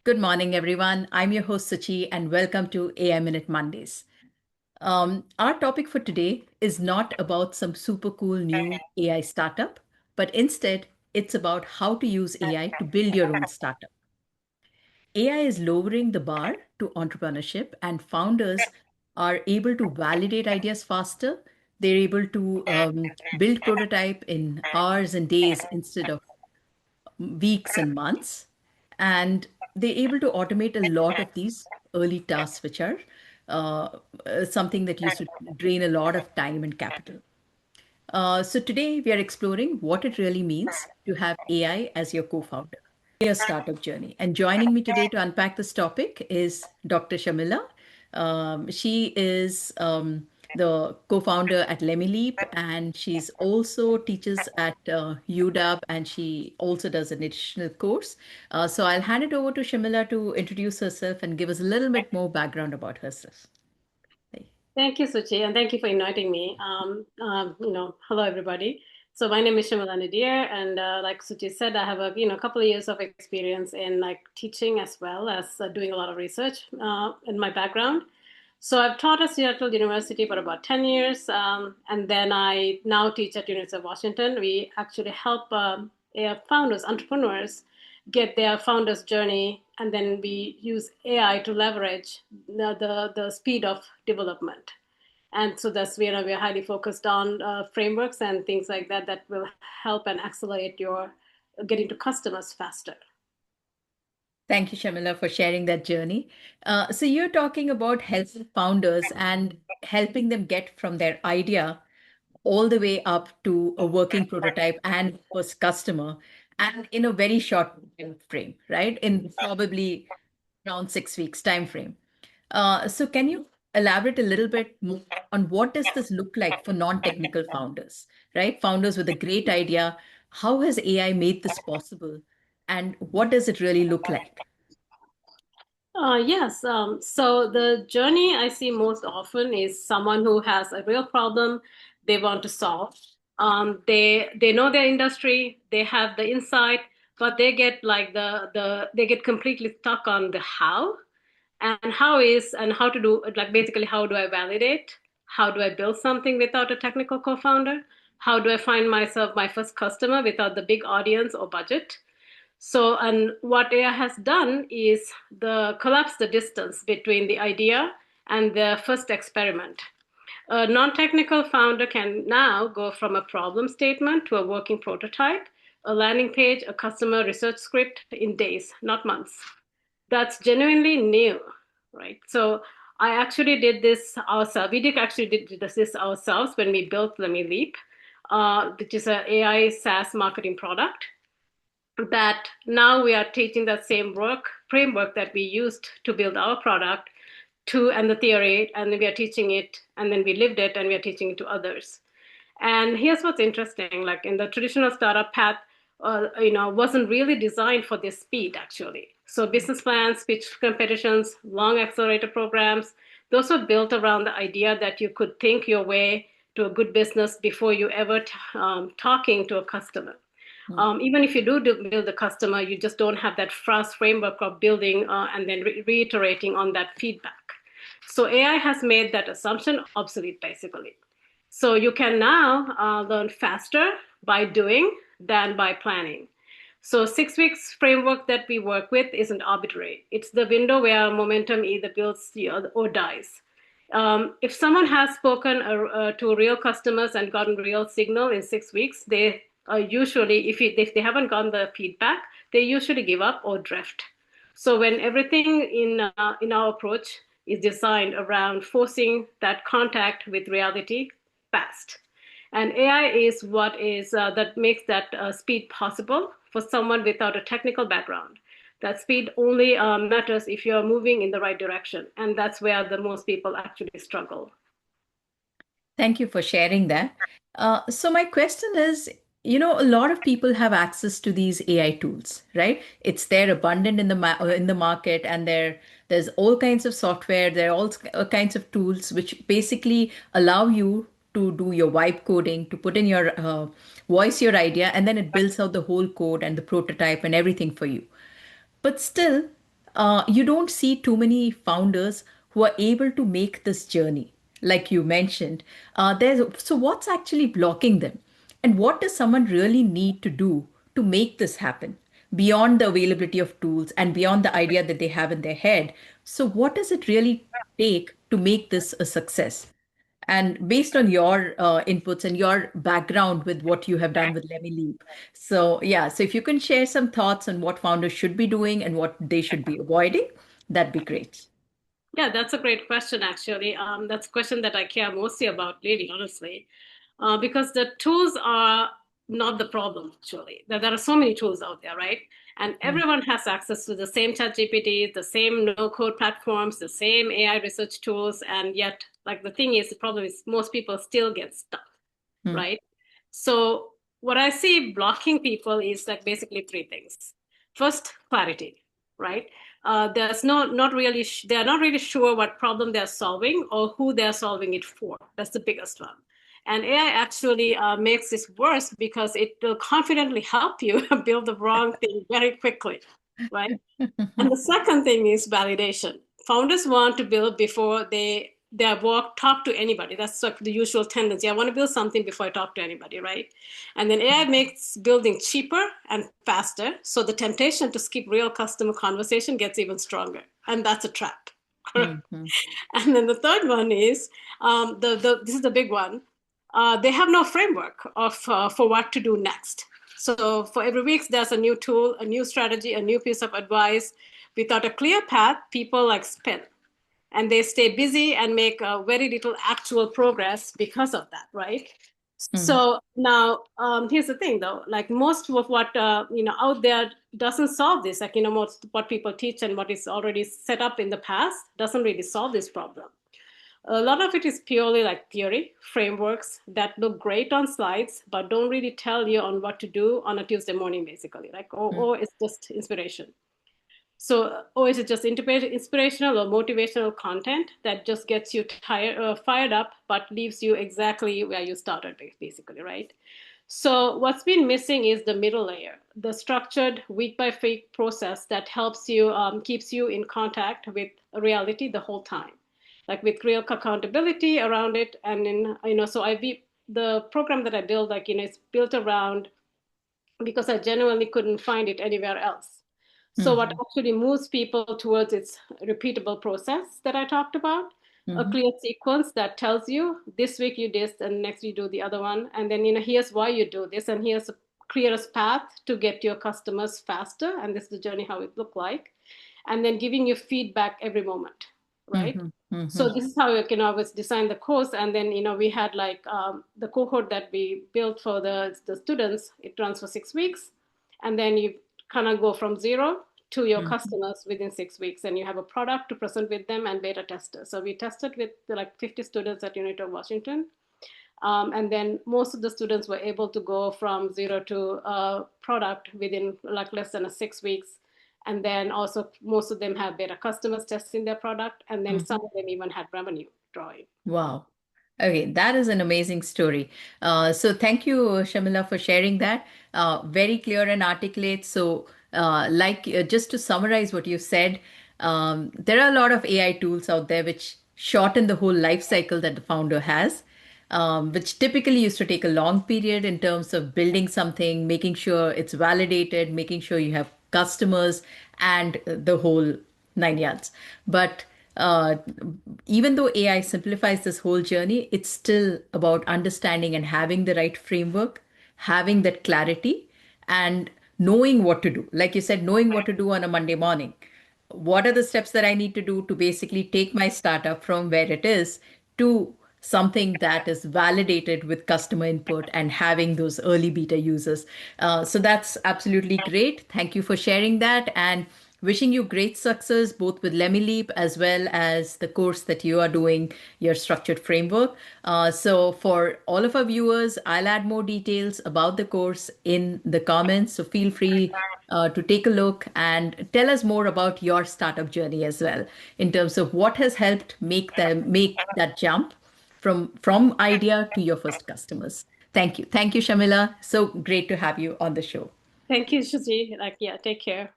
Good morning, everyone. I'm your host, Suchi, and welcome to AI Minute Mondays. Our topic for today is not about some super cool new AI startup, but instead, it's about how to use AI to build your own startup. AI is lowering the bar to entrepreneurship, and founders are able to validate ideas faster. They're able to build prototype in hours and days instead of weeks and months, and they're able to automate a lot of these early tasks, which are something that used to drain a lot of time and capital. So today we are exploring what it really means to have AI as your co-founder, your startup journey. And joining me today to unpack this topic is Dr. Shamila. She is the co-founder at LemiLeap, and she's also teaches at UW, and she also does an additional course. So I'll hand it over to Shamila to introduce herself and give us a little bit more background about herself. Thank you, Suchi, and thank you for inviting me. Hello everybody. So my name is Shamila Nadir, and like Suchi said, I have a couple of years of experience in like teaching as well as doing a lot of research in my background. So I've taught at Seattle University for about 10 years, and then I now teach at University of Washington. We actually help founders, entrepreneurs, get their founder's journey, and then we use AI to leverage the speed of development. And so that's where we're highly focused on frameworks and things like that that will help and accelerate your getting to customers faster. Thank you, Shamila, for sharing that journey. So you're talking about helping founders and helping them get from their idea all the way up to a working prototype and first customer, and in a very short time frame, right? In probably around 6 weeks time frame. So can you elaborate a little bit more on what does this look like for non-technical founders, right? Founders with a great idea. How has AI made this possible? And what does it really look like? Yes. So the journey I see most often is someone who has a real problem they want to solve. They know their industry, they have the insight, but they get like they get completely stuck on the how, and how to do like basically how do I validate, how do I build something without a technical co-founder, how do I find myself my first customer without the big audience or budget. So, and what AI has done is the collapse the distance between the idea and the first experiment. A non-technical founder can now go from a problem statement to a working prototype, a landing page, a customer research script in days, not months. That's genuinely new, right? So I actually did this ourselves. We did actually did this ourselves when we built LemiLeap, which is an AI SaaS marketing product that now we are teaching that same work framework that we used to build our product to and the theory, and then we are teaching it, and then we lived it and we are teaching it to others. And here's what's interesting, like in the traditional startup path, wasn't really designed for this speed actually. So business plans, pitch competitions, long accelerator programs, those were built around the idea that you could think your way to a good business before you ever talking to a customer. Even if you do build a customer, you just don't have that fast framework of building and then reiterating on that feedback. So AI has made that assumption obsolete, basically. So you can now learn faster by doing than by planning. So 6 weeks framework that we work with isn't arbitrary. It's the window where momentum either builds or dies. If someone has spoken to real customers and gotten real signal in 6 weeks, they usually, if they haven't gotten the feedback, they usually give up or drift. So when everything in our approach is designed around forcing that contact with reality fast, and AI is what is that makes that speed possible for someone without a technical background. That speed only matters if you're moving in the right direction, and that's where the most people actually struggle. Thank you for sharing that. So my question is, a lot of people have access to these AI tools, right? It's there abundant in in the market, and there's all kinds of software. There are all kinds of tools which basically allow you to do your vibe coding, to put in your voice your idea, and then it builds out the whole code and the prototype and everything for you. But still, you don't see too many founders who are able to make this journey, like you mentioned. So what's actually blocking them? And what does someone really need to do to make this happen beyond the availability of tools and beyond the idea that they have in their head? So, what does it really take to make this a success? And based on your inputs and your background with what you have done with LemiLeap. So, yeah, so if you can share some thoughts on what founders should be doing and what they should be avoiding, that'd be great. Yeah, that's a great question, actually. That's a question that I care mostly about, really, honestly, because the tools are not the problem, actually. There are so many tools out there, right? And Mm, everyone has access to the same chat GPT, the same no-code platforms, the same AI research tools. And yet, like the thing is, the problem is most people still get stuck, mm, right? So what I see blocking people is like basically three things. First, clarity, right? There's no not really they're not really sure what problem they're solving or who they're solving it for. That's the biggest one. And AI actually makes this worse because it will confidently help you build the wrong thing very quickly, right? And the second thing is validation. Founders want to build before they walk talk to anybody. That's like the usual tendency. I want to build something before I talk to anybody, right? And then AI makes building cheaper and faster. So the temptation to skip real customer conversation gets even stronger. And that's a trap. mm, mm, And then the third one is this is the big one. They have no framework of for what to do next. So for every week, there's a new tool, a new strategy, a new piece of advice. Without a clear path, people like spin and they stay busy and make very little actual progress because of that, right? mm, So now here's the thing though, like most of what out there doesn't solve this, like most what people teach and what is already set up in the past doesn't really solve this problem. A lot of it is purely like theory frameworks that look great on slides but don't really tell you on what to do on a Tuesday morning, basically, like mm, or it's just inspiration. So, or is it just inspirational or motivational content that just gets you fired up, but leaves you exactly where you started, basically, right? So, what's been missing is the middle layer, the structured week by week process that helps you, keeps you in contact with reality the whole time, like with real accountability around it. And in, so the program that I built, like, it's built around because I genuinely couldn't find it anywhere else. So, what mm, actually moves people towards its repeatable process that I talked about, a mm, clear sequence that tells you this week you this, and next you do the other one, and then here's why you do this, and here's a clearest path to get your customers faster, and this is the journey how it look like, and then giving you feedback every moment, right? mm, mm, So mm, this is how you can always design the course, and then we had like the cohort that we built for the students. It runs for 6 weeks, and then you kind of go from zero to your mm, customers within 6 weeks, and you have a product to present with them and beta testers. So we tested with like 50 students at University of Washington, and then most of the students were able to go from zero to a product within like less than 6 weeks. And then also most of them have beta customers testing their product. And then mm. some of them even had revenue drawing. Wow. Okay, that is an amazing story. So thank you, Shamila, for sharing that. Very clear and articulate. So, just to summarize what you said, there are a lot of AI tools out there which shorten the whole life cycle that the founder has, which typically used to take a long period in terms of building something, making sure it's validated, making sure you have customers, and the whole nine yards. But uh, even though AI simplifies this whole journey, it's still about understanding and having the right framework, having that clarity, and knowing what to do. Like you said, knowing what to do on a Monday morning. What are the steps that I need to do to basically take my startup from where it is to something that is validated with customer input and having those early beta users. So that's absolutely great. Thank you for sharing that and wishing you great success both with LemiLeap as well as the course that you are doing, your structured framework. So for all of our viewers, I'll add more details about the course in the comments. So feel free to take a look and tell us more about your startup journey as well in terms of what has helped make that jump from idea to your first customers. Thank you. Thank you, Shamila. So great to have you on the show. Thank you, Shuji. Like, yeah, take care.